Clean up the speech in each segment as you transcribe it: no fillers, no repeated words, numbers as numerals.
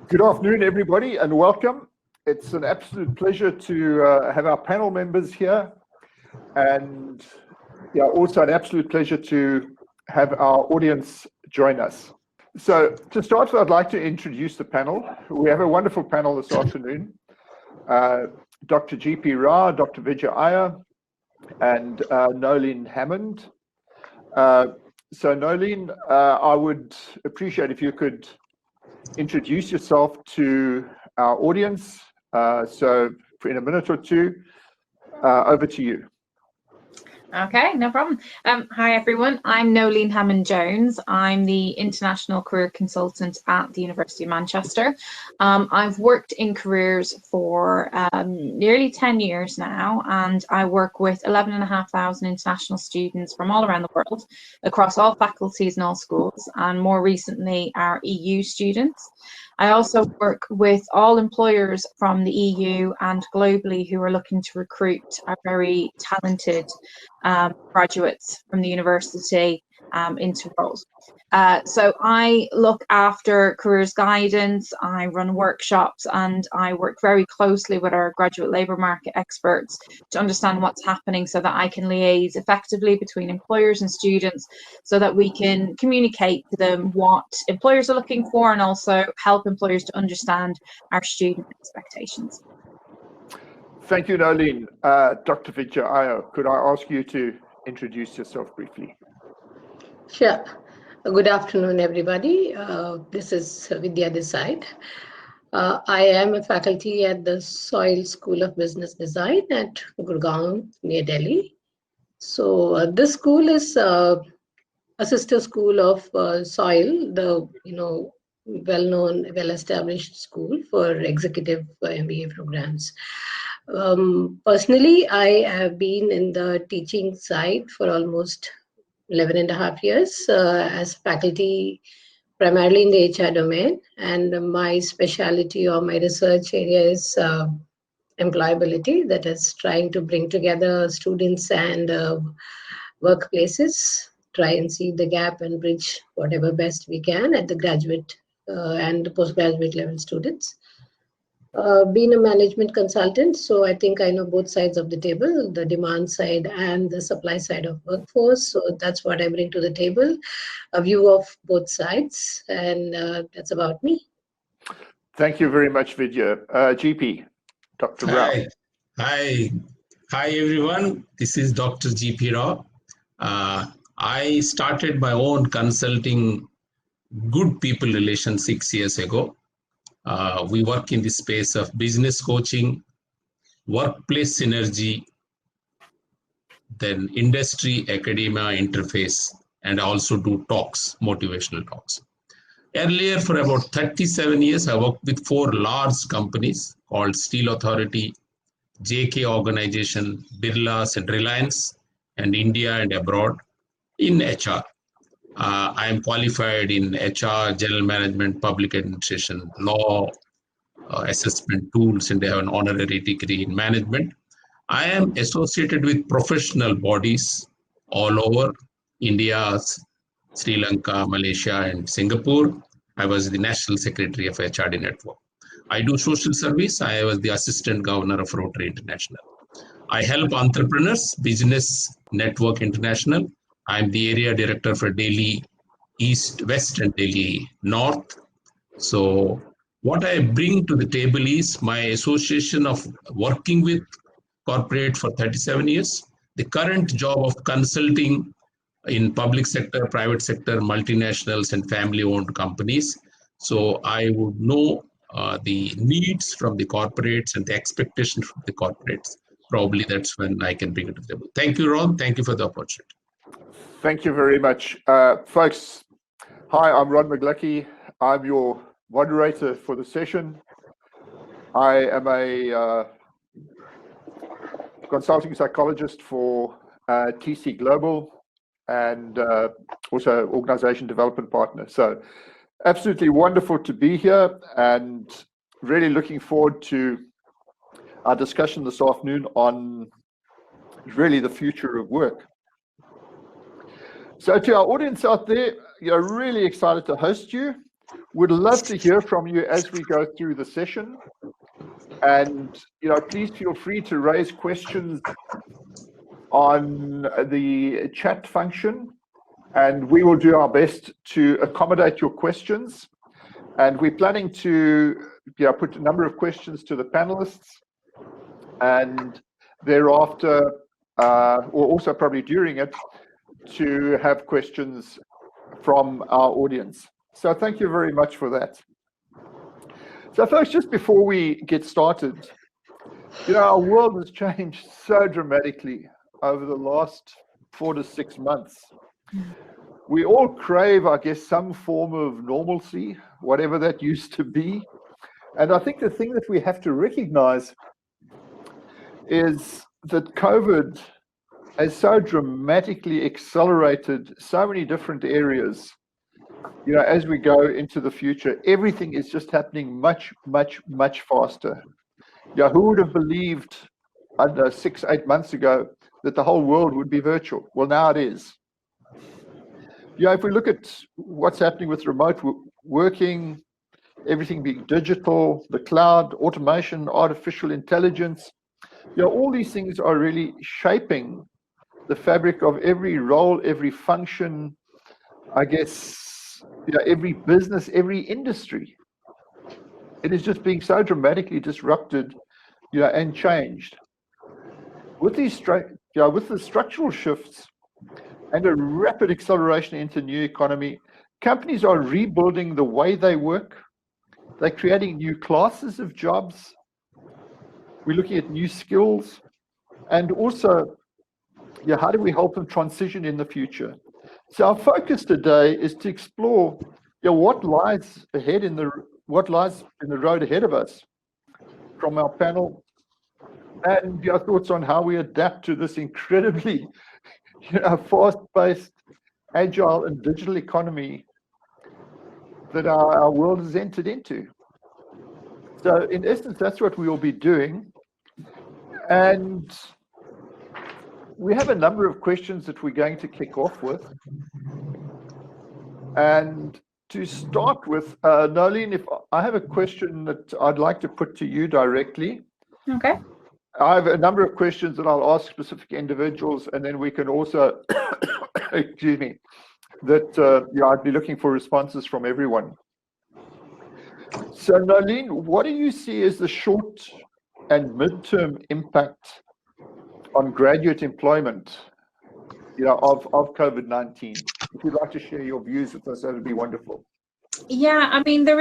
Good afternoon, everybody, and welcome. It's an absolute pleasure to have our panel members here, and also an absolute pleasure to have our audience join us. So to start with, I'd like to introduce the panel. We have a wonderful panel this afternoon. Dr. P Rao, Dr. Vidya Iyer, and Noeleen Hammond. So Noeleen, I would appreciate if you could introduce yourself to our audience. So in a minute or two, over to you. Okay, no problem. Hi, everyone. I'm Noeleen Hammond Jones. I'm the International Career Consultant at the University of Manchester. I've worked in careers for nearly 10 years now, and I work with 11,500 international students from all around the world, across all faculties and all schools, and more recently, our EU students. I also work with all employers from the EU and globally who are looking to recruit our very talented graduates from the university into roles. So I look after careers guidance, I run workshops, and I work very closely with our graduate labour market experts to understand what's happening so that I can liaise effectively between employers and students so that we can communicate to them what employers are looking for and also help employers to understand our student expectations. Thank you, Noeleen. Dr. Victor Ayo, could I ask you to introduce yourself briefly? Sure. Good afternoon, everybody. This is Vidya this side. I am a faculty at the Soil School of Business Design at Gurgaon, near Delhi. So this school is a sister school of Soil, the well-known, well-established school for executive MBA programs. Personally, I have been in the teaching side for almost 11.5 years as faculty, primarily in the HR domain, and my specialty or my research area is employability, that is trying to bring together students and workplaces, try and see the gap and bridge whatever best we can at the graduate and the postgraduate level students. Being a management consultant, so I think I know both sides of the table, the demand side and the supply side of workforce. So that's what I bring to the table, a view of both sides, and that's about me. Thank you very much, Vidya. GP, Dr. Rao. Hi, everyone. This is Dr. P Rao. I started my own consulting good people relations 6 years ago. We work in the space of business coaching, workplace synergy, then industry academia interface, and also do talks, motivational talks. Earlier, for about 37 years, I worked with 4 large companies called Steel Authority, JK Organization, Birlas and Reliance, and India and abroad in HR. I am qualified in HR, general management, public administration, law, assessment tools, and I have an honorary degree in management. I am associated with professional bodies all over India, Sri Lanka, Malaysia, and Singapore. I was the National Secretary of HRD Network. I do social service. I was the Assistant Governor of Rotary International. I help entrepreneurs, Business Network International. I'm the area director for Delhi East, West, and Delhi North. So what I bring to the table is my association of working with corporate for 37 years, the current job of consulting in public sector, private sector, multinationals, and family-owned companies. So I would know the needs from the corporates and the expectations from the corporates. Probably that's when I can bring it to the table. Thank you, Ron. Thank you for the opportunity. Thank you very much. Folks, hi, I'm Ron McGlucky. I'm your moderator for the session. I am a consulting psychologist for TC Global and also organization development partner. So absolutely wonderful to be here and really looking forward to our discussion this afternoon on really the future of work. So to our audience out there, really excited to host you. Would love to hear from you as we go through the session. And, please feel free to raise questions on the chat function, and we will do our best to accommodate your questions. And we're planning to put a number of questions to the panelists, and thereafter, or also probably during it, to have questions from our audience. So thank you very much for that. So folks, just before we get started, our world has changed so dramatically over the last 4 to 6 months. We all crave, I guess, some form of normalcy, whatever that used to be. And I think the thing that we have to recognize is that COVID has so dramatically accelerated so many different areas. As we go into the future, everything is just happening much, much, much faster. Who would have believed, I don't know, 6-8 months ago that the whole world would be virtual? Well, now it is. If we look at what's happening with remote working, everything being digital, the cloud, automation, artificial intelligence, all these things are really shaping the fabric of every role, every function, I guess, every business, every industry. It is just being so dramatically disrupted, and changed. With these, with the structural shifts and a rapid acceleration into new economy, companies are rebuilding the way they work. They're creating new classes of jobs. We're looking at new skills, and also, how do we help them transition in the future? So our focus today is to explore, what lies in the road ahead of us from our panel, and your thoughts on how we adapt to this incredibly, fast-paced, agile, and digital economy that our world has entered into. So in essence, that's what we will be doing. And we have a number of questions that we're going to kick off with. And to start with, Noeleen, if I have a question that I'd like to put to you directly. Okay. I have a number of questions that I'll ask specific individuals, and then we can also, excuse me, that I'd be looking for responses from everyone. So Noeleen, what do you see as the short and midterm impact on graduate employment, of COVID-19? If you'd like to share your views with us, that would be wonderful. Yeah, I mean, it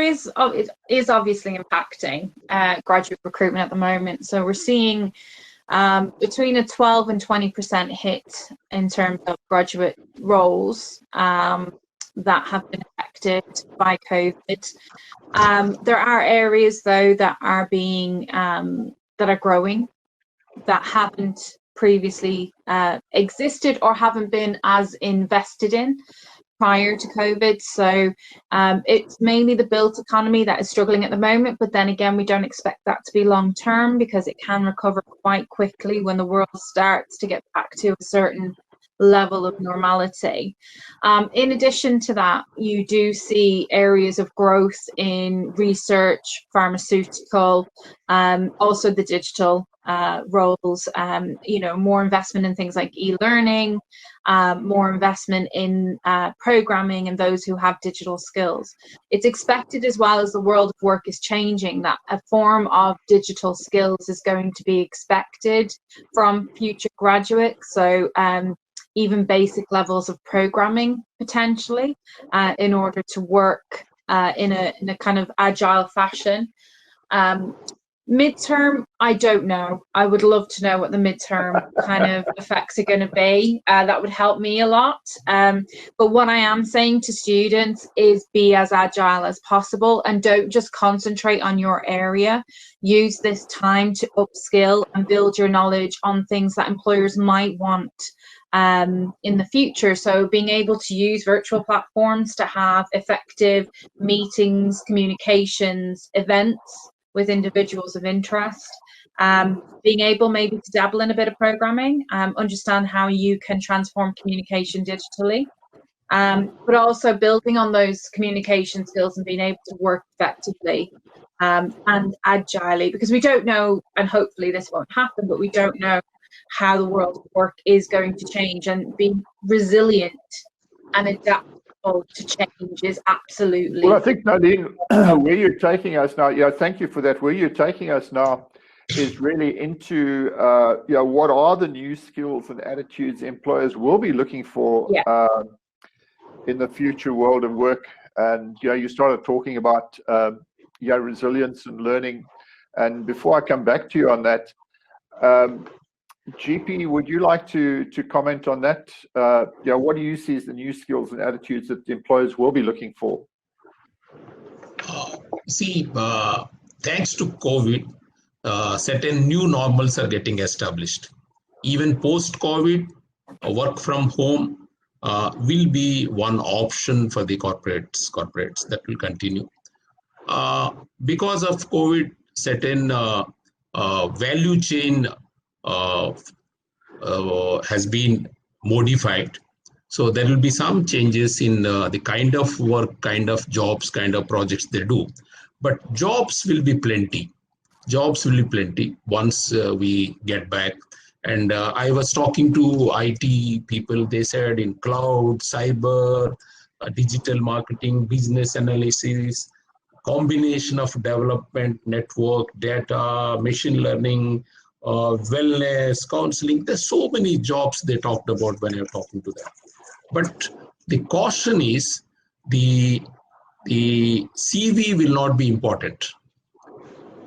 is obviously impacting graduate recruitment at the moment. So we're seeing between a 12 and 20% hit in terms of graduate roles that have been affected by COVID. There are areas though that are being that are growing, that haven't previously existed or haven't been as invested in prior to COVID. So it's mainly the built economy that is struggling at the moment, but then again, we don't expect that to be long term because it can recover quite quickly when the world starts to get back to a certain level of normality. In addition to that, you do see areas of growth in research, pharmaceutical, also the digital roles, more investment in things like e-learning, more investment in programming and those who have digital skills. It's expected, as well as the world of work is changing, that a form of digital skills is going to be expected from future graduates. So even basic levels of programming potentially in order to work in a kind of agile fashion. Midterm, I don't know. I would love to know what the midterm kind of effects are going to be. That would help me a lot. But what I am saying to students is be as agile as possible and don't just concentrate on your area. Use this time to upskill and build your knowledge on things that employers might want in the future. So being able to use virtual platforms to have effective meetings, communications, events with individuals of interest, being able maybe to dabble in a bit of programming, understand how you can transform communication digitally. but also building on those communication skills and being able to work effectively and agilely, because we don't know, and hopefully this won't happen, but we don't know how the world of work is going to change, and being resilient and adaptable to change is absolutely. Well, I think, Noeleen, where you're taking us now, thank you for that. Where you're taking us now is really into, what are the new skills and attitudes employers will be looking for in the future world of work. And, you started talking about, resilience and learning. And before I come back to you on that, GP, would you like to comment on that? What do you see as the new skills and attitudes that employers will be looking for? Thanks to COVID, certain new normals are getting established. Even post-COVID, work from home will be one option for the corporates that will continue. Because of COVID, certain value chain has been modified. So there will be some changes in the kind of work, kind of jobs, kind of projects they do. But jobs will be plenty. Jobs will be plenty once we get back. And I was talking to IT people, they said in cloud, cyber, digital marketing, business analysis, combination of development, network, data, machine learning, wellness, counseling. There's so many jobs they talked about when you're talking to them. But the caution is the CV will not be important.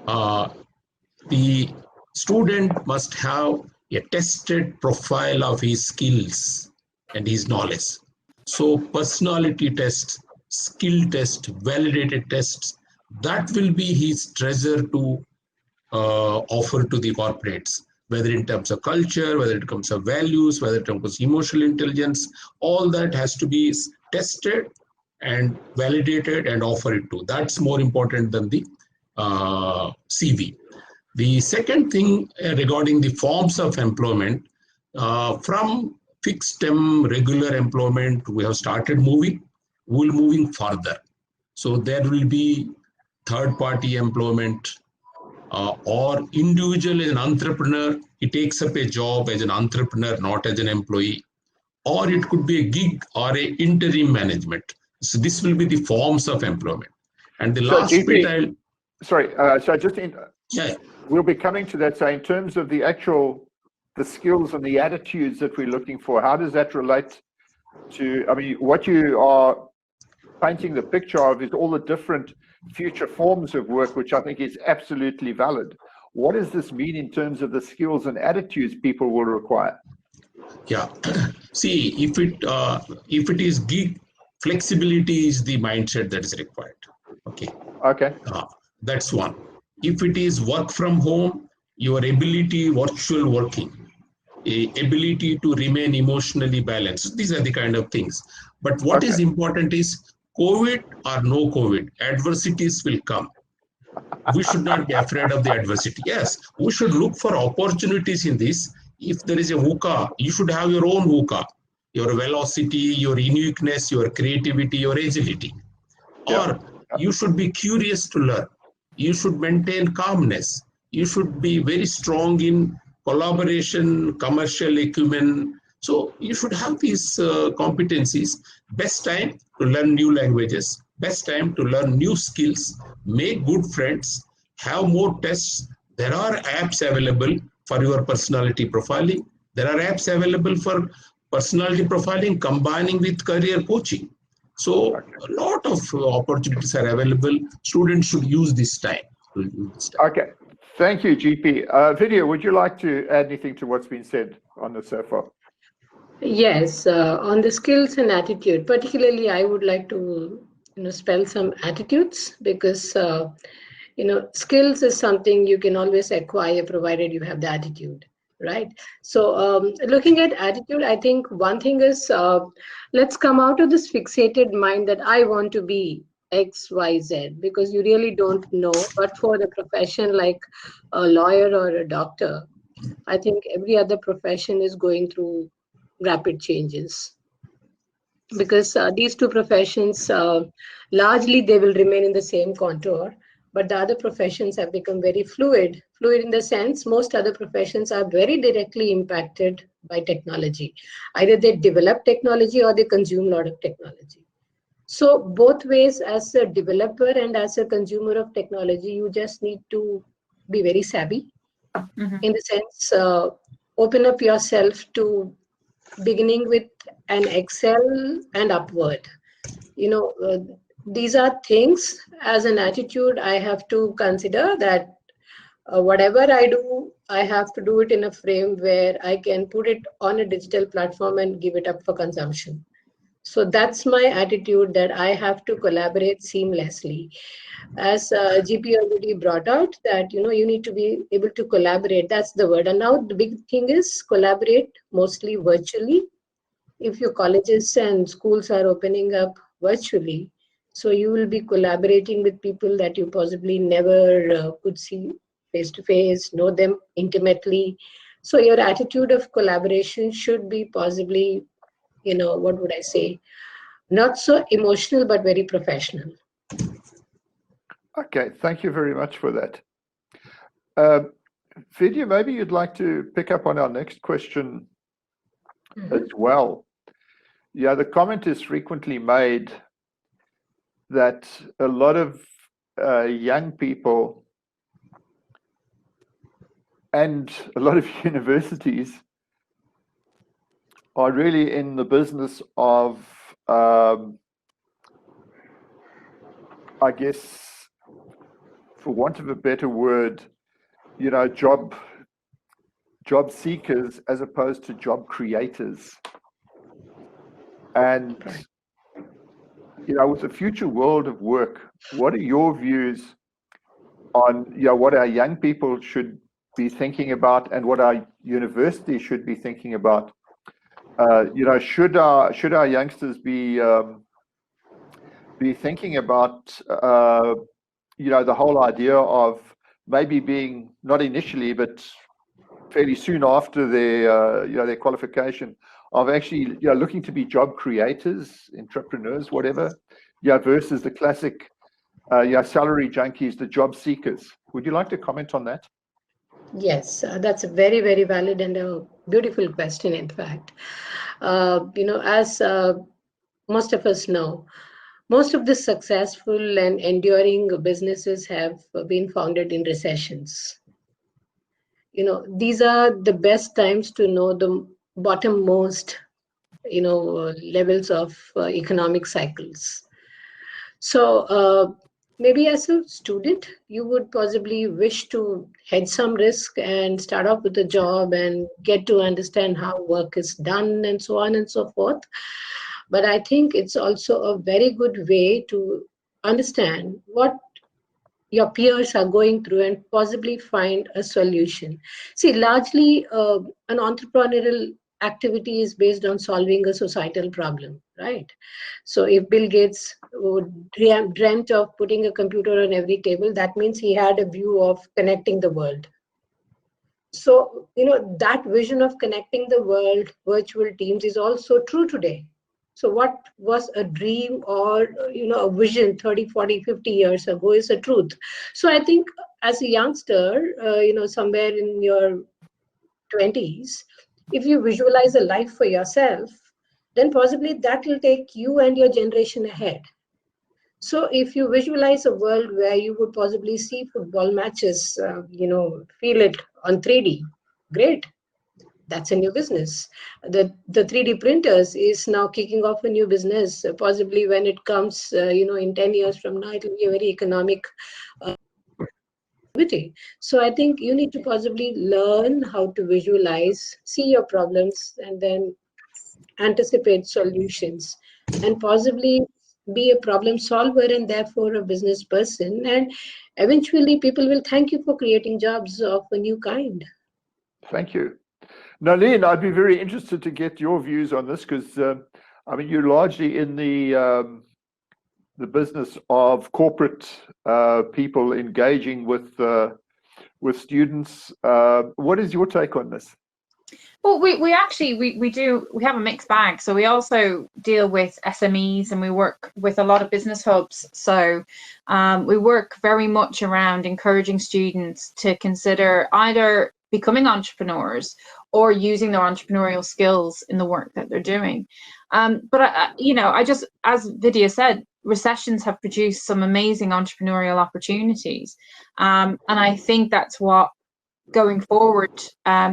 The student must have a tested profile of his skills and his knowledge. So personality tests, skill tests, validated tests, that will be his treasure to offer to the corporates, whether in terms of culture, whether it comes of values, whether it comes of emotional intelligence, all that has to be tested and validated and offer it to. That's more important than the CV. The second thing regarding the forms of employment, from fixed term regular employment, we have started moving, we're moving further. So there will be third party employment, or individual as an entrepreneur, he takes up a job as an entrepreneur, not as an employee, or it could be a gig or a interim management. So this will be the forms of employment. And the last bit we'll be coming to that. So in terms of the skills and the attitudes that we're looking for, how does that relate to, what you are painting the picture of is all the different future forms of work, which I think is absolutely valid. What does this mean in terms of the skills and attitudes people will require? See, if it is gig, flexibility is the mindset that is required. Okay. That's one. If it is work from home, your ability, virtual working, ability to remain emotionally balanced. These are the kind of things. But what is important is COVID or no COVID, adversities will come. We should not be afraid of the adversity. Yes, we should look for opportunities in this. If there is a VUCA, you should have your own VUCA, your velocity, your uniqueness, your creativity, your agility. Or you should be curious to learn. You should maintain calmness. You should be very strong in collaboration, commercial acumen. So you should have these competencies. Best time to learn new languages, best time to learn new skills, make good friends, have more tests. There are apps available for your personality profiling. There are apps available for personality profiling combining with career coaching. So a lot of opportunities are available. Students should use this time. Okay. Thank you, GP. Vidya, would you like to add anything to what's been said on this so far? Yes, on the skills and attitude, particularly I would like to spell some attitudes, because skills is something you can always acquire provided you have the attitude, right? So looking at attitude, I think one thing is let's come out of this fixated mind that I want to be X, Y, Z, because you really don't know. But for the profession like a lawyer or a doctor, I think every other profession is going through rapid changes. because these two professions, largely they will remain in the same contour, but the other professions have become very fluid. Fluid in the sense most other professions are very directly impacted by technology. Either they develop technology or they consume a lot of technology. So both ways, as a developer and as a consumer of technology, you just need to be very savvy. In the sense, open up yourself to beginning with an Excel and upward. These are things as an attitude I have to consider that whatever I do, I have to do it in a frame where I can put it on a digital platform and give it up for consumption. So that's my attitude, that I have to collaborate seamlessly. As GP already brought out, that you need to be able to collaborate. That's the word. And now the big thing is collaborate mostly virtually. If your colleges and schools are opening up virtually, so you will be collaborating with people that you possibly never could see face to face, know them intimately. So your attitude of collaboration should be possibly, what would I say, not so emotional, but very professional. Okay, thank you very much for that. Vidya, maybe you'd like to pick up on our next question as well. Yeah, the comment is frequently made that a lot of young people and a lot of universities are really in the business of, I guess, for want of a better word, job seekers as opposed to job creators. And, with the future world of work, what are your views on, what our young people should be thinking about and what our universities should be thinking about? Should our youngsters be thinking about, the whole idea of maybe being, not initially, but fairly soon after their qualification, of actually looking to be job creators, entrepreneurs, whatever, versus the classic salary junkies, the job seekers. Would you like to comment on that? Yes, that's a very, very valid and a beautiful question, in fact. As most of us know, most of the successful and enduring businesses have been founded in recessions. These are the best times to know the bottommost, levels of economic cycles. So maybe as a student, you would possibly wish to hedge some risk and start off with a job and get to understand how work is done and so on and so forth. But I think it's also a very good way to understand what your peers are going through and possibly find a solution. See, largely an entrepreneurial activity is based on solving a societal problem, right? So if Bill Gates dreamt of putting a computer on every table, that means he had a view of connecting the world. So, that vision of connecting the world, virtual teams, is also true today. So what was a dream or, a vision 30, 40, 50 years ago is a truth. So I think as a youngster, somewhere in your 20s, if you visualize a life for yourself, then possibly that will take you and your generation ahead. So if you visualize a world where you would possibly see football matches, feel it on 3D, great. That's a new business. The 3D printers is now kicking off a new business. Possibly when it comes, in 10 years from now, it will be a very economic activity. So I think you need to possibly learn how to visualize, see your problems, and then anticipate solutions, and possibly be a problem solver and therefore a business person. And eventually people will thank you for creating jobs of a new kind. Thank you. Noeleen, I'd be very interested to get your views on this because, you're largely in the business of corporate people engaging with students. What is your take on this? Well, we actually we have a mixed bag. So we also deal with SMEs and we work with a lot of business hubs. So we work very much around encouraging students to consider either becoming entrepreneurs or using their entrepreneurial skills in the work that they're doing. But I just, as Vidya said, recessions have produced some amazing entrepreneurial opportunities, and I think that's what, going forward,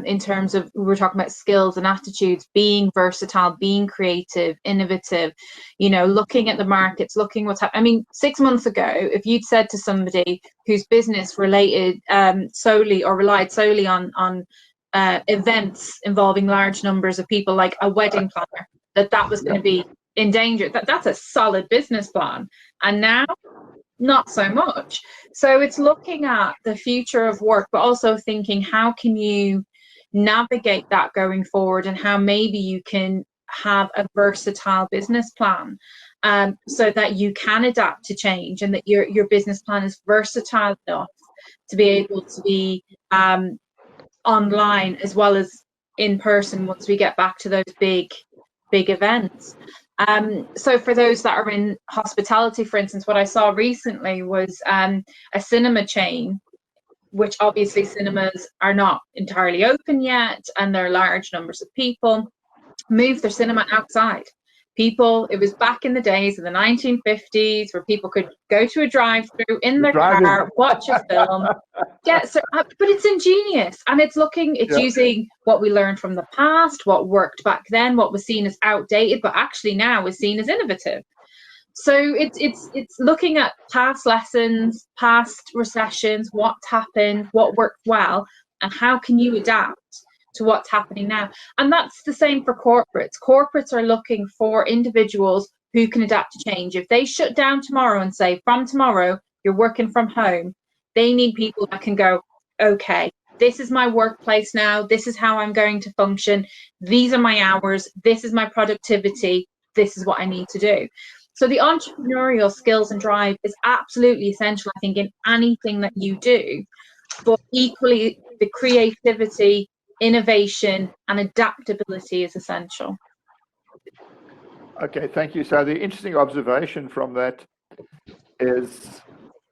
in terms of, we were talking about skills and attitudes, being versatile, being creative, innovative, looking at the markets, looking what's happening. I mean, 6 months ago, if you'd said to somebody whose business related solely or relied solely on events involving large numbers of people, like a wedding planner, that was going to be in danger, that's a solid business plan, and now not so much. So it's looking at the future of work, but also thinking, how can you navigate that going forward, and how maybe you can have a versatile business plan, so that you can adapt to change, and that your business plan is versatile enough to be able to be online as well as in person once we get back to those big events. So for those that are in hospitality, for instance, what I saw recently was a cinema chain, which obviously cinemas are not entirely open yet, and there are large numbers of people, move their cinema outside. It was back in the days of the 1950s where people could go to a drive-through in their car, watch a film, but it's ingenious, and it's using what we learned from the past, what worked back then, what was seen as outdated, but actually now is seen as innovative. So it's looking at past lessons, past recessions, what's happened, what worked well, and how can you adapt to what's happening now. And that's the same for corporates. Corporates are looking for individuals who can adapt to change. If they shut down tomorrow and say, from tomorrow, you're working from home, they need people that can go, okay, this is my workplace now, this is how I'm going to function, these are my hours, this is my productivity, this is what I need to do. So the entrepreneurial skills and drive is absolutely essential, I think, in anything that you do, but equally the creativity, innovation and adaptability is essential. Okay, thank you. So the interesting observation from that is,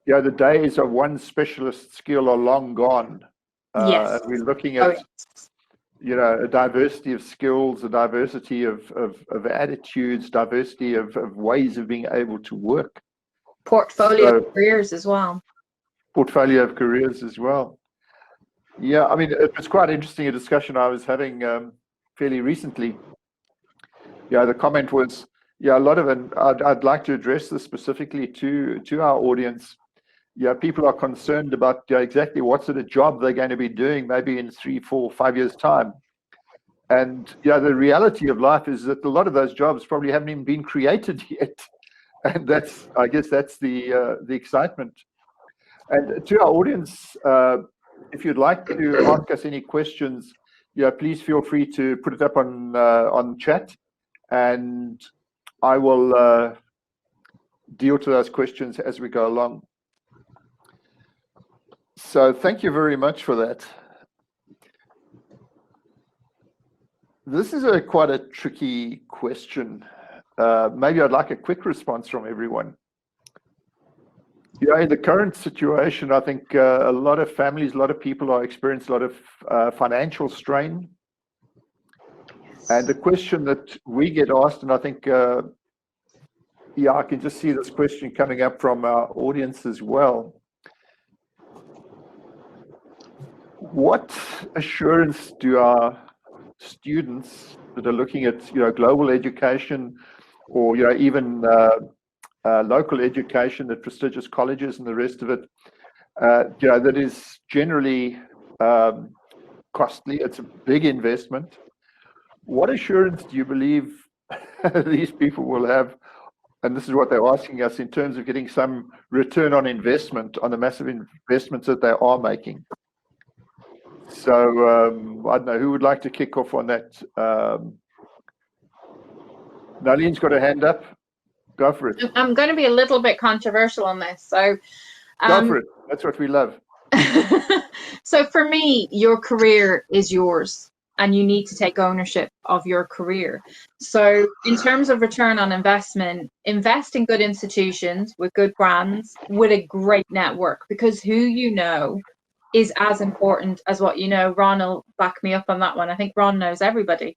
the days of one specialist skill are long gone. Yes. We're looking at, a diversity of skills, a diversity of attitudes, diversity of ways of being able to work. Portfolio of careers as well. Portfolio of careers as well. Yeah, I mean, it was quite interesting, a discussion I was having fairly recently. The comment was, a lot of it, I'd like to address this specifically to our audience. People are concerned about exactly what sort of job they're going to be doing maybe in 3, 4, 5 years' time. And the reality of life is that a lot of those jobs probably haven't even been created yet. And I guess that's the excitement. And to our audience, if you'd like to ask us any questions, please feel free to put it up on chat, and I will deal to those questions as we go along. So thank you very much for that. This is quite a tricky question. Maybe I'd like a quick response from everyone. In the current situation, I think a lot of families, a lot of people are experiencing a lot of financial strain. And the question that we get asked, and I think, I can just see this question coming up from our audience as well. What assurance do our students that are looking at, global education, or, even local education at prestigious colleges and the rest of it, that is generally costly. It's a big investment. What assurance do you believe these people will have, and this is what they're asking us, in terms of getting some return on investment on the massive investments that they are making? So I don't know, who would like to kick off on that? Noeleen's got her hand up. Go for it. I'm going to be a little bit controversial on this. So go for it. That's what we love. So for me, your career is yours. and you need to take ownership of your career. So in terms of return on investment, invest in good institutions with good brands, with a great network, because who you know is as important as what you know. Ron will back me up on that one. I think Ron knows everybody.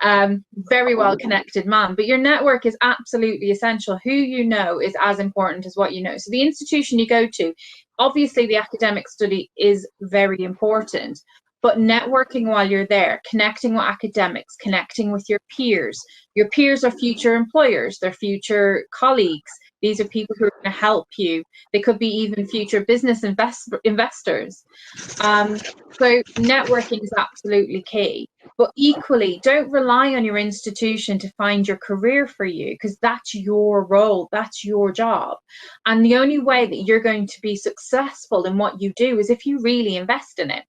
Very well connected man, but your network is absolutely essential. Who you know is as important as what you know. So the institution you go to, obviously the academic study is very important, but networking while you're there, connecting with academics, connecting with your peers. Your peers are future employers, they're future colleagues. These are people who are going to help you. They could be even future business investors. So networking is absolutely key. But equally, don't rely on your institution to find your career for you, because that's your role, that's your job. And the only way that you're going to be successful in what you do is if you really invest in it.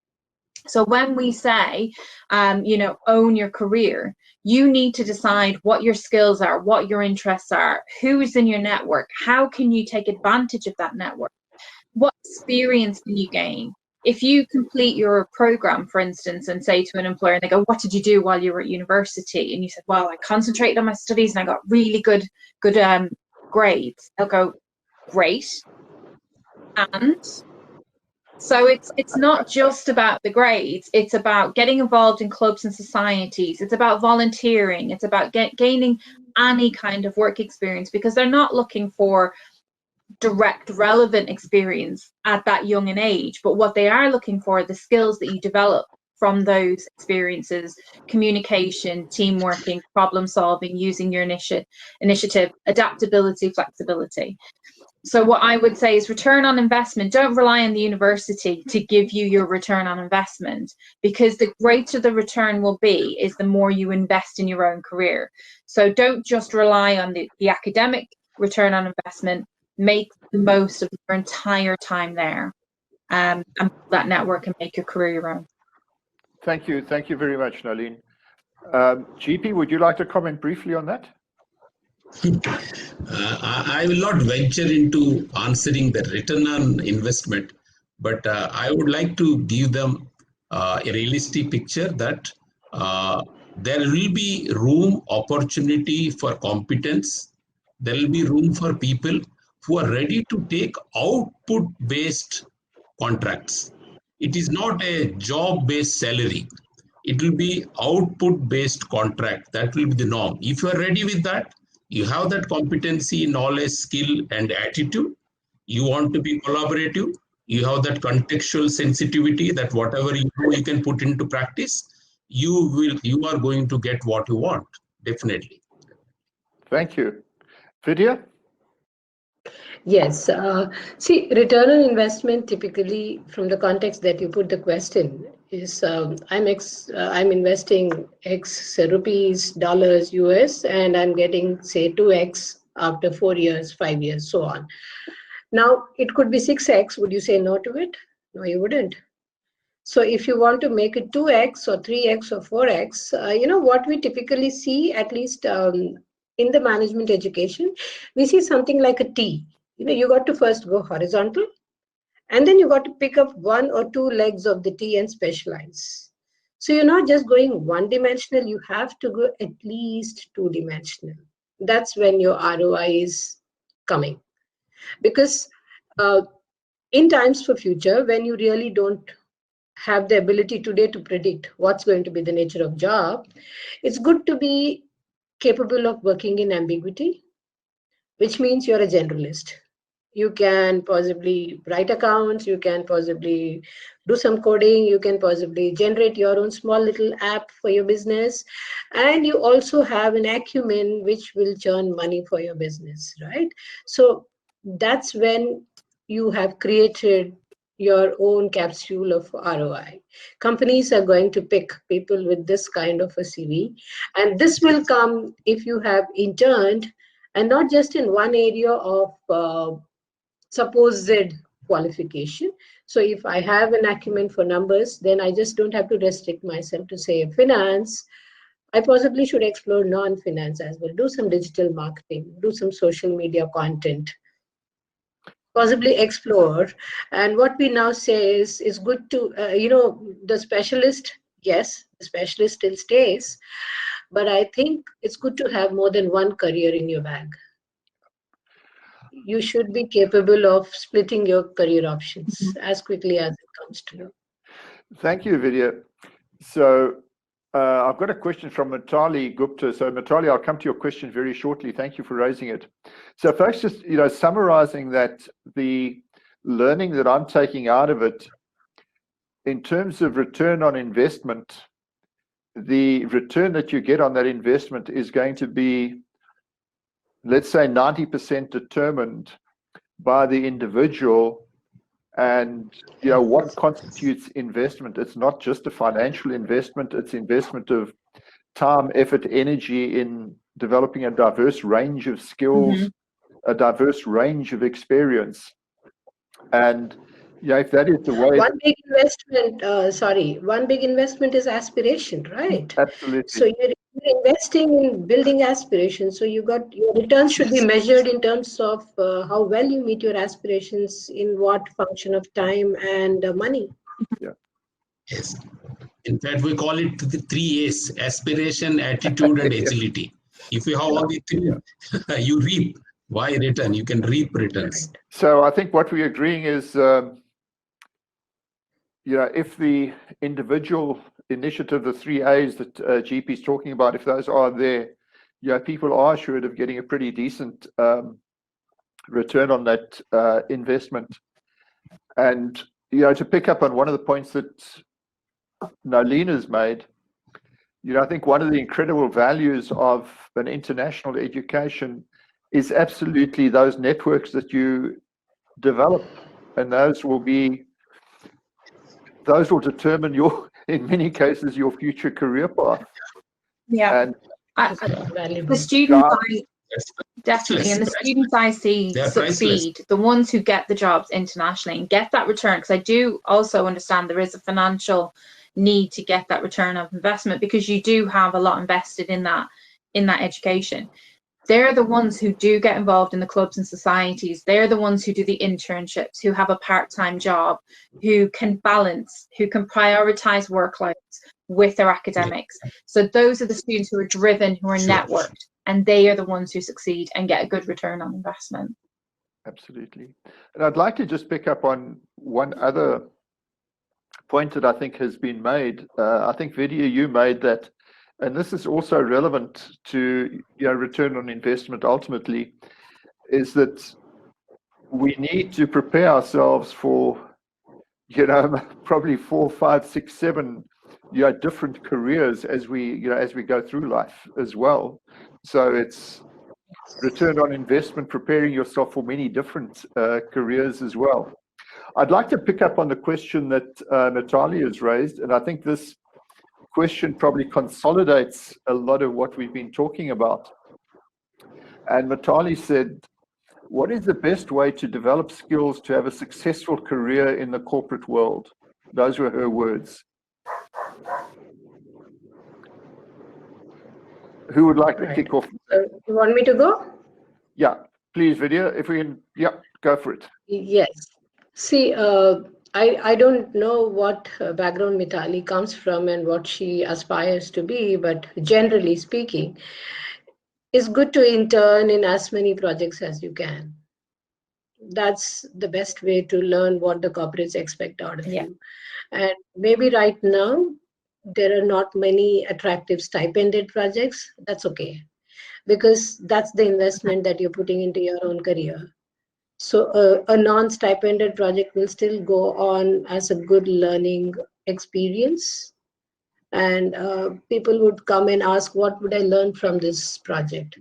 So when we say, own your career, you need to decide what your skills are, what your interests are, who is in your network, how can you take advantage of that network, what experience can you gain. If you complete your program, for instance, and say to an employer, and they go, what did you do while you were at university? And you said, well, I concentrated on my studies and I got really good grades. They'll go, great. And so it's not just about the grades, it's about getting involved in clubs and societies, it's about volunteering, it's about gaining any kind of work experience, because they're not looking for direct relevant experience at that young an age, but what they are looking for are the skills that you develop from those experiences: communication, team working, problem solving, using your initiative, adaptability, flexibility. So what I would say is return on investment. Don't rely on the university to give you your return on investment, because the greater the return will be is the more you invest in your own career. So don't just rely on the academic return on investment. Make the most of your entire time there, and build that network and make your career your own. Thank you very much, Noeleen. GP, would you like to comment briefly on that? I will not venture into answering the return on investment, but I would like to give them a realistic picture that there will be room, opportunity for competence. There will be room for people who are ready to take output-based contracts. It is not a job-based salary. It will be output-based contract. That will be the norm. If you are ready with that, you have that competency, knowledge, skill, and attitude. You want to be collaborative. You have that contextual sensitivity that whatever you do, you can put into practice. You are going to get what you want, definitely. Thank you. Vidya? Yes. See, return on investment typically, from the context that you put the question, is I'm investing X rupees, dollars, US, and I'm getting, say, 2X after 4 years, 5 years, so on. Now, it could be 6X. Would you say no to it? No, you wouldn't. So if you want to make it 2X or 3X or 4X, what we typically see, at least in the management education, we see something like a T. You got to first go horizontal, and then you got to pick up 1 or 2 legs of the T and specialize. So you're not just going one-dimensional, you have to go at least 2-dimensional. That's when your ROI is coming. Because in times for future, when you really don't have the ability today to predict what's going to be the nature of job, it's good to be capable of working in ambiguity, which means you're a generalist. You can possibly write accounts, you can possibly do some coding, you can possibly generate your own small little app for your business, and you also have an acumen which will churn money for your business, right? So that's when you have created your own capsule of ROI. Companies are going to pick people with this kind of a CV, and this will come if you have interned, and not just in one area of supposed qualification. So if I have an acumen for numbers, then I just don't have to restrict myself to say finance. I possibly should explore non-finance as well, do some digital marketing, do some social media content, possibly explore. And what we now say is good to, the specialist yes, the specialist still stays, but I think it's good to have more than one career in your bag. You should be capable of splitting your career options as quickly as it comes to you. Thank you, Vidya. So I've got a question from Mitali Gupta. So Mitali, I'll come to your question very shortly. Thank you for raising it. So folks, just summarizing that, the learning that I'm taking out of it, in terms of return on investment, the return that you get on that investment is going to be, let's say, 90% determined by the individual. And what constitutes investment? It's not just a financial investment, it's investment of time, effort, energy in developing a diverse range of skills, a diverse range of experience. And if that is the way, one big investment is aspiration, right? Absolutely. So you're investing in building aspirations. So your returns should be measured in terms of how well you meet your aspirations in what function of time and money. Yeah. Yes. In fact, we call it the 3 A's: aspiration, attitude, and agility. If you have all the three, you reap. Why return? You can reap returns. So I think what we're agreeing is, if the individual initiative, the 3 A's that GP is talking about, if those are there, people are assured of getting a pretty decent return on that investment. And to pick up on one of the points that Noeleen has made, I think one of the incredible values of an international education is absolutely those networks that you develop, and those will determine in many cases, your future career path. Yeah. And the students definitely, and the students I see succeed, the ones who get the jobs internationally and get that return, because I do also understand there is a financial need to get that return of investment, because you do have a lot invested in that education. They're the ones who do get involved in the clubs and societies. They're the ones who do the internships, who have a part-time job, who can balance, who can prioritize workloads with their academics. So those are the students who are driven, who are networked, and they are the ones who succeed and get a good return on investment. Absolutely. And I'd like to just pick up on one other point that I think has been made. I think, Vidya, you made that, and this is also relevant to return on investment ultimately, is that we need to prepare ourselves for probably 4, 5, 6, 7 different careers as we go through life as well. So it's return on investment, preparing yourself for many different careers as well. I'd like to pick up on the question that Natalia has raised, and I think this question probably consolidates a lot of what we've been talking about. And Natali said, what is the best way to develop skills to have a successful career in the corporate world? Those were her words. Who would like to kick off? You want me to go? Yeah, please, Vidya, if we can, go for it. Yes. See, I don't know what background Mitali comes from and what she aspires to be, but generally speaking, it's good to intern in as many projects as you can. That's the best way to learn what the corporates expect out of you. And maybe right now, there are not many attractive stipended projects. That's okay, because that's the investment that you're putting into your own career. So a non-stipended project will still go on as a good learning experience. And people would come and ask, what would I learn from this project?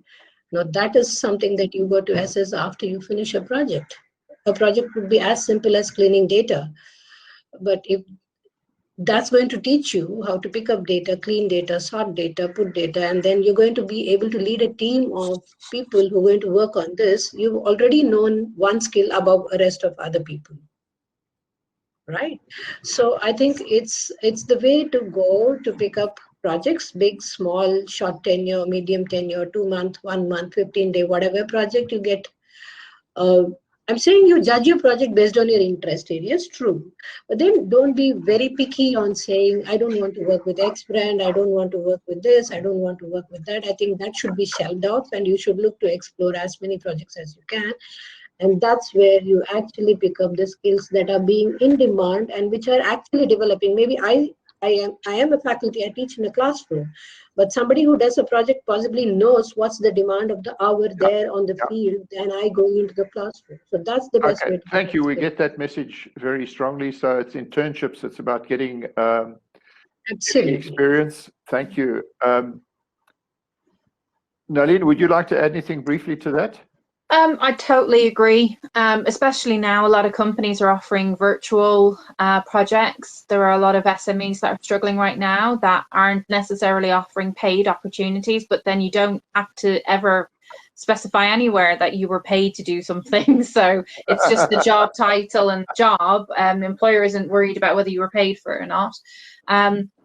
Now, that is something that you got to assess after you finish a project. A project would be as simple as cleaning data. But if that's going to teach you how to pick up data, clean data, sort data, put data, and then you're going to be able to lead a team of people who are going to work on this. You've already known one skill above the rest of other people, right? So I think it's the way to go to pick up projects, big, small, short tenure, medium tenure, 2 month, 1 month, 15-day, whatever project you get. I'm saying you judge your project based on your interest areas, true. But then don't be very picky on saying, I don't want to work with X brand, I don't want to work with this, I don't want to work with that. I think that should be shelved out, and you should look to explore as many projects as you can. And that's where you actually pick up the skills that are being in demand and which are actually developing. Maybe I am a faculty, I teach in a classroom, but somebody who does a project possibly knows what's the demand of the hour there on the field, and I go into the classroom. So that's the best way to thank you. We get that message very strongly. So it's internships. It's about getting experience. Thank you. Noeleen, would you like to add anything briefly to that? I totally agree. Especially now, a lot of companies are offering virtual projects. There are a lot of SMEs that are struggling right now that aren't necessarily offering paid opportunities, but then you don't have to ever specify anywhere that you were paid to do something. So it's just the job title and job. The employer isn't worried about whether you were paid for it or not.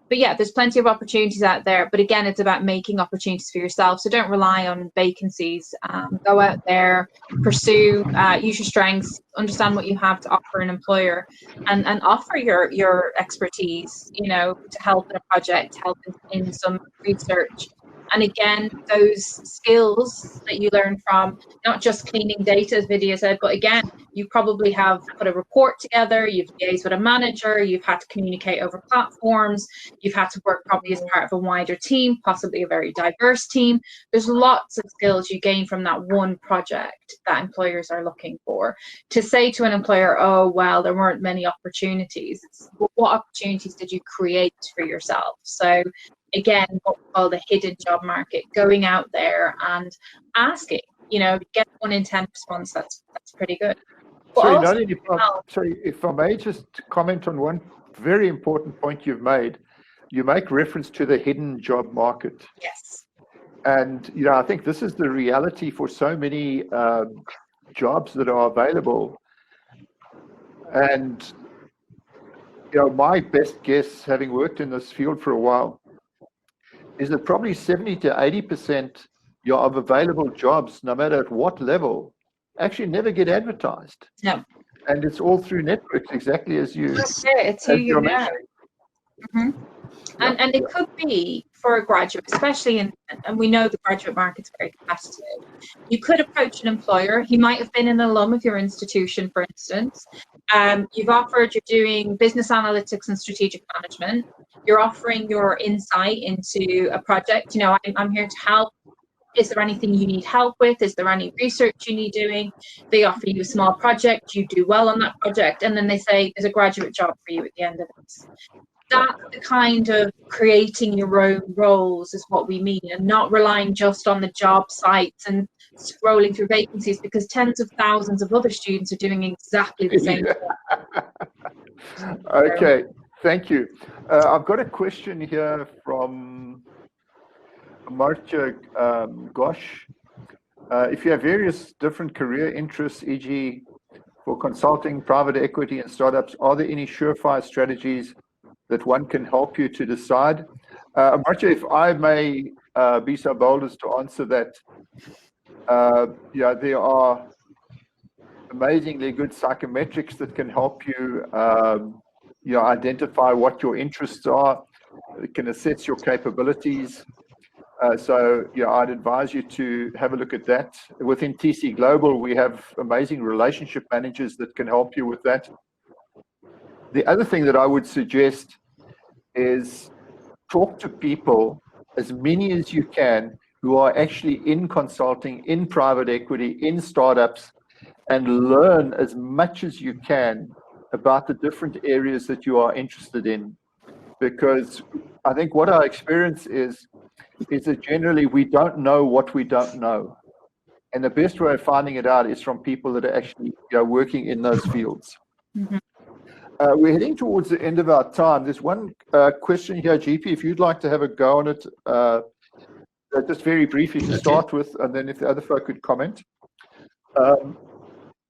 But yeah, there's plenty of opportunities out there. But again, it's about making opportunities for yourself. So don't rely on vacancies. Go out there, pursue, use your strengths, understand what you have to offer an employer, and offer your expertise, you know, to help in a project, help in some research. And again, those skills that you learn from not just cleaning data, as Vidya said, but again, you probably have put a report together, you've liaised with a manager, you've had to communicate over platforms, you've had to work probably as part of a wider team, possibly a very diverse team. There's lots of skills you gain from that one project that employers are looking for. To say to an employer, oh, well, there weren't many opportunities, it's, what opportunities did you create for yourself? So again, what we call the hidden job market, going out there and asking, you know, get 1 in 10 response, that's pretty good. Sorry, if I may just comment on one very important point you've made. You make reference to the hidden job market. Yes. And, you know, I think this is the reality for so many jobs that are available. And, you know, my best guess, having worked in this field for a while, is that probably 70 to 80% of available jobs, no matter at what level, actually never get advertised. No. And it's all through networks, exactly as you. That's it. It's who you know. And it could be for a graduate, especially and we know the graduate market's very competitive. You could approach an employer. He might have been an alum of your institution, for instance. You've offered, you're doing business analytics and strategic management. You're offering your insight into a project. You know, I'm here to help. Is there anything you need help with? Is there any research you need doing? They offer you a small project. You do well on that project. And then they say, there's a graduate job for you at the end of it. That's the kind of creating your own roles is what we mean, and not relying just on the job sites and scrolling through vacancies, because tens of thousands of other students are doing exactly the same thing. Okay, thank you. I've got a question here from Marcia Gosh. If you have various different career interests, e.g. for consulting, private equity and startups, are there any surefire strategies that one can help you to decide? Marcia, if I may be so bold as to answer that, yeah, there are amazingly good psychometrics that can help you, you know, identify what your interests are. It can assess your capabilities. So, yeah, I'd advise you to have a look at that. Within TC Global, we have amazing relationship managers that can help you with that. The other thing that I would suggest is talk to people, as many as you can, who are actually in consulting, in private equity, in startups, and learn as much as you can about the different areas that you are interested in. Because I think what our experience is that generally we don't know what we don't know. And the best way of finding it out is from people that are actually, you know, working in those fields. Mm-hmm. We're heading towards the end of our time. There's one question here, GP, if you'd like to have a go on it, just very briefly to start with, and then if the other folk could comment.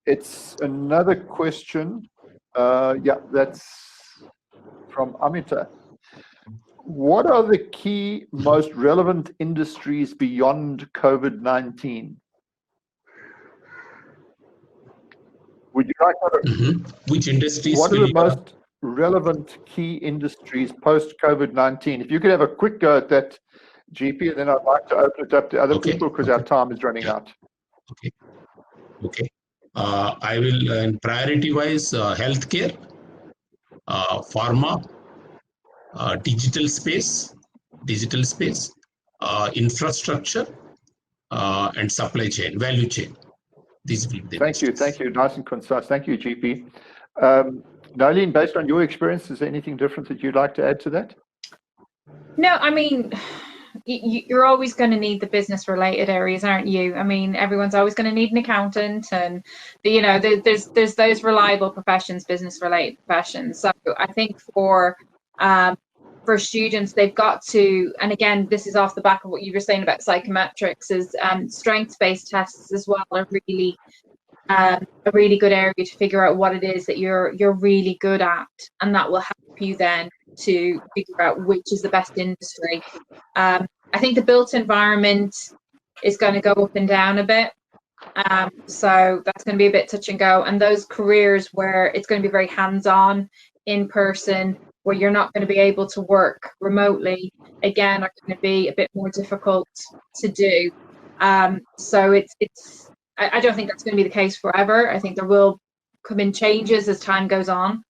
It's another question. Yeah, that's from Amita. What are the key, most relevant industries beyond COVID-19? Would you like to Which industries what are will the you most relevant key industries post-COVID-19? If you could have a quick go at that, GP, and then I'd like to open it up to other people because our time is running out. Okay. I will, in priority-wise, healthcare, pharma, digital space, infrastructure, and supply chain, value chain. These will be the industries. Thank you. Nice and concise. Thank you, GP. Noeleen, based on your experience, is there anything different that you'd like to add to that? No, I mean, you're always going to need the business related areas, aren't you? I mean, everyone's always going to need an accountant, and there's those reliable professions, business related professions. So I think for students, they've got to, and again, this is off the back of what you were saying about psychometrics, is strengths-based tests as well are really a really good area to figure out what it is that you're really good at, and that will help you then to figure out which is the best industry. I think the built environment is going to go up and down a bit, so that's going to be a bit touch and go, and those careers where it's going to be very hands-on, in person, where you're not going to be able to work remotely, again, are going to be a bit more difficult to do. So I don't think that's going to be the case forever. I think there will come in changes as time goes on.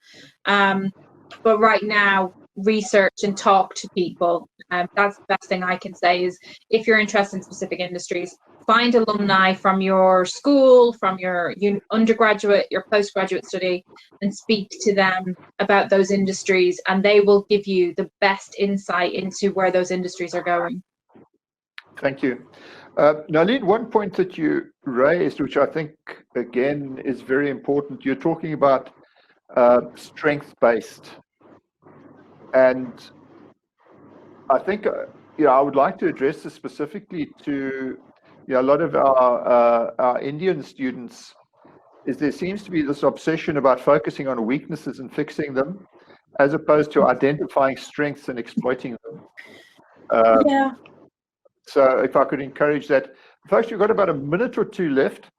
But right now, research and talk to people. That's the best thing I can say is, if you're interested in specific industries, find alumni from your school, from your undergraduate, your postgraduate study, and speak to them about those industries, and they will give you the best insight into where those industries are going. Thank you. Noeleen, one point that you raised, which I think, again, is very important, you're talking about strength-based. And I think, I would like to address this specifically to a lot of our Indian students, is there seems to be this obsession about focusing on weaknesses and fixing them, as opposed to identifying strengths and exploiting them. Yeah. So if I could encourage that. Folks, you've got about a minute or two left.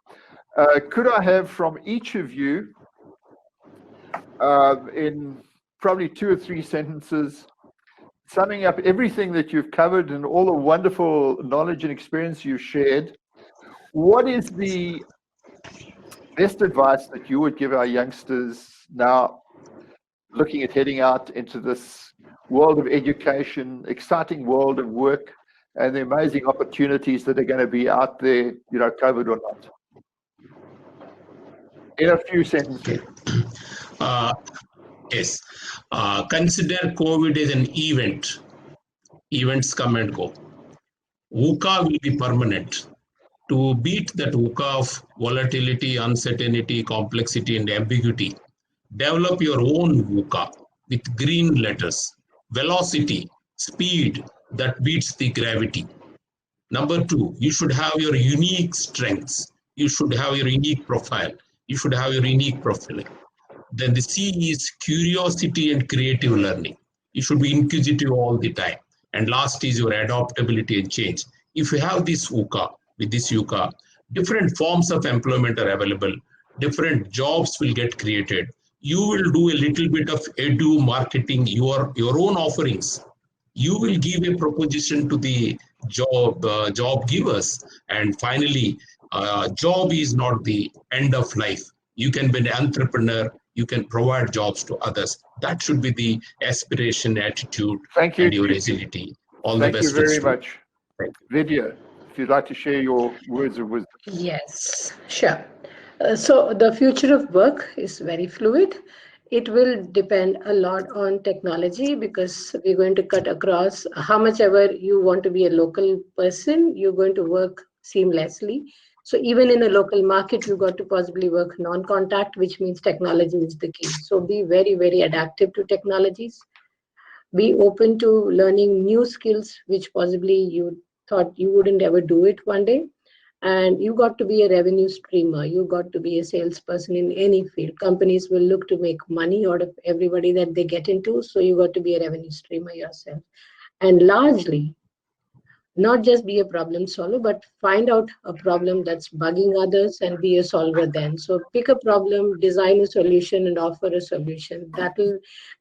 Could I have from each of you, in probably 2 or 3 sentences, summing up everything that you've covered and all the wonderful knowledge and experience you've shared, what is the best advice that you would give our youngsters now looking at heading out into this world of education, exciting world of work, and the amazing opportunities that are going to be out there, COVID or not? In a few sentences. Yes. Consider COVID as an event. Events come and go. VUCA will be permanent. To beat that VUCA of volatility, uncertainty, complexity, and ambiguity, develop your own VUCA with green letters. Velocity, speed that beats the gravity. Number 2, you should have your unique strengths. You should have your unique profile. You should have your unique profiling. Then the C is curiosity and creative learning. You should be inquisitive all the time. And last is your adaptability and change. If you have this VUCA, with this VUCA, different forms of employment are available. Different jobs will get created. You will do a little bit of edu marketing, your own offerings. You will give a proposition to the job givers. And finally, job is not the end of life. You can be an entrepreneur. You can provide jobs to others. That should be the aspiration, attitude, Thank you, and your agility. All the best. Thank you very much. Vidya, if you'd like to share your words of wisdom. Yes, sure. So the future of work is very fluid. It will depend a lot on technology, because we're going to cut across how much ever you want to be a local person, you're going to work seamlessly. So even in a local market, you got to possibly work non-contact, which means technology is the key. So be very, very adaptive to technologies. Be open to learning new skills, which possibly you thought you wouldn't ever do it one day. And you got to be a revenue streamer. You got to be a salesperson in any field. Companies will look to make money out of everybody that they get into. So you got to be a revenue streamer yourself. And largely, not just be a problem solver, but find out a problem that's bugging others and be a solver then. So pick a problem, design a solution, and offer a solution.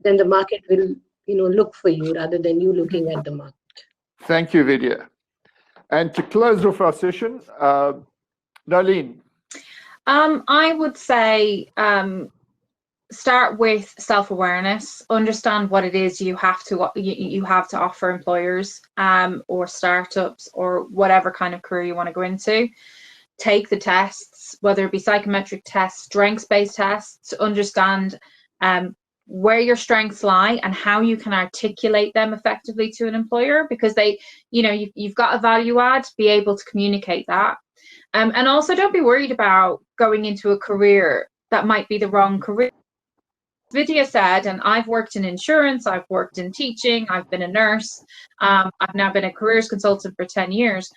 Then the market will, look for you rather than you looking at the market. Thank you, Vidya. And to close off our session, Noeleen. I would say start with self-awareness. Understand what it is you have to offer employers or startups or whatever kind of career you want to go into. Take the tests, whether it be psychometric tests, strengths-based tests, to understand where your strengths lie and how you can articulate them effectively to an employer, because you've got a value add, be able to communicate that. And also don't be worried about going into a career that might be the wrong career. Vidya said, and I've worked in insurance, I've worked in teaching, I've been a nurse, I've now been a careers consultant for 10 years.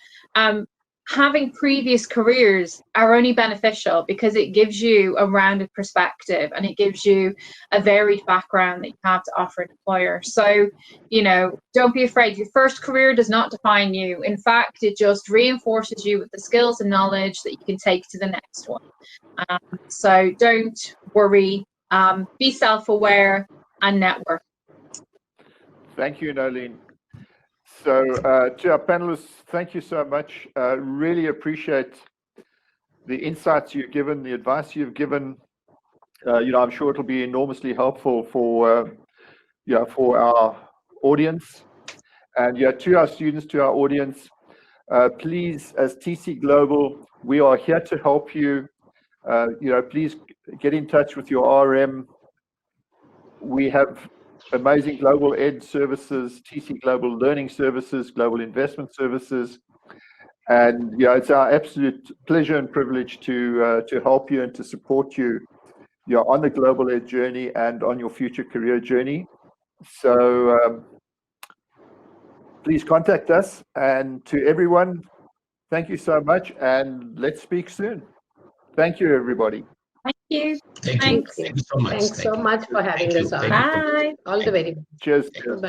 Having previous careers are only beneficial because it gives you a rounded perspective and it gives you a varied background that you have to offer an employer. So, don't be afraid. Your first career does not define you. In fact, it just reinforces you with the skills and knowledge that you can take to the next one. So don't worry. Be self-aware and network. Thank you, Noeleen. So to our panelists, thank you so much. Really appreciate the insights you've given, the advice you've given. I'm sure it'll be enormously helpful for our audience. And to our students, to our audience, please, as TC Global, we are here to help you. Please get in touch with your RM. We have amazing global ed services, TC Global Learning Services, Global Investment Services. And it's our absolute pleasure and privilege to help you and to support you on the global ed journey and on your future career journey. So please contact us. And to everyone, thank you so much, and let's speak soon. Thank you, everybody. Thank you. Thank you. Thank you so much. Thanks so much for having us on. Bye. All the very best. Cheers. Bye.